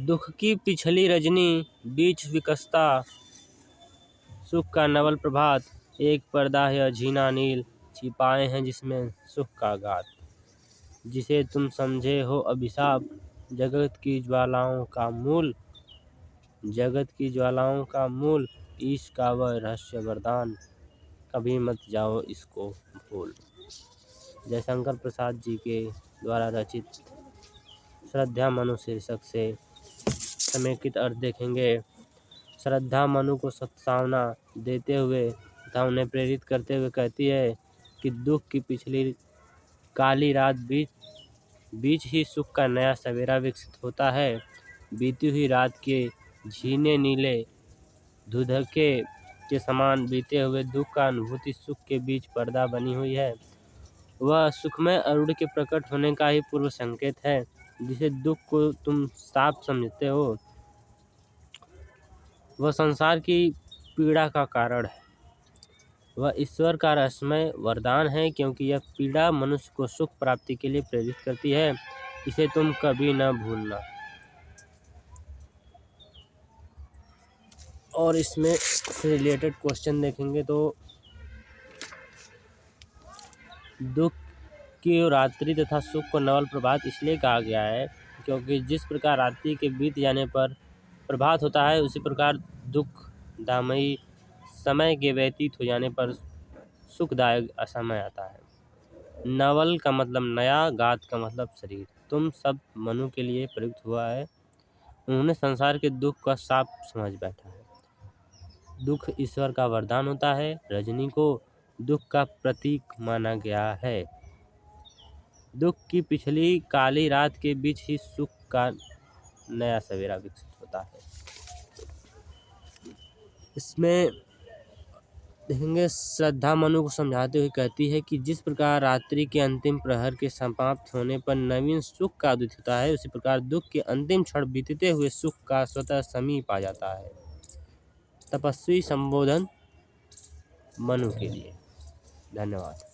दुख की पिछली रजनी, बीच विकसता सुख का नवल प्रभात। एक पर्दा यह झीना नील, छिपाए हैं जिसमें सुख का गात। जिसे तुम समझे हो अभिशाप, जगत की ज्वालाओं का मूल। जगत की ज्वालाओं का मूल, ईश का वह रहस्य वरदान। कभी मत जाओ इसको भूल। जयशंकर प्रसाद जी के द्वारा रचित श्रद्धा मनु शीर्षक से समेकित अर्थ देखेंगे। श्रद्धा मनु को सत्सावना देते हुए तथा उन्हें प्रेरित करते हुए कहती है कि दुख की पिछली काली रात बीच ही सुख का नया सवेरा विकसित होता है। बीती हुई रात के झीने नीले धुधके के समान बीते हुए दुख का अनुभूति सुख के बीच पर्दा बनी हुई है। वह सुखमय अरुण के प्रकट होने का ही पूर्व संकेत है। जिसे दुख को तुम साफ समझते हो, वह संसार की पीड़ा का कारण है। वह ईश्वर का रहस्यमय वरदान है, क्योंकि यह पीड़ा मनुष्य को सुख प्राप्ति के लिए प्रेरित करती है। इसे तुम कभी न भूलना। और इसमें से रिलेटेड क्वेश्चन देखेंगे तो दुख की रात्रि तथा सुख को नवल प्रभात इसलिए कहा गया है क्योंकि जिस प्रकार रात्रि के बीत जाने पर प्रभात होता है, उसी प्रकार दुख दामयी समय के व्यतीत हो जाने पर सुखदायक असमय आता है। नवल का मतलब नया, गात का मतलब शरीर। तुम सब मनु के लिए प्रयुक्त हुआ है। उन्होंने संसार के दुख का साफ समझ बैठा है। दुख ईश्वर का वरदान होता है। रजनी को दुख का प्रतीक माना गया है। दुख की पिछली काली रात के बीच ही सुख का नया सवेरा विकसित होता है। इसमें देखेंगे श्रद्धा मनु को समझाते हुए कहती है कि जिस प्रकार रात्रि के अंतिम प्रहर के समाप्त होने पर नवीन सुख का उदित होता है, उसी प्रकार दुख के अंतिम क्षण बीतते हुए सुख का स्वतः समीप आ जाता है। तपस्वी संबोधन मनु के लिए। धन्यवाद।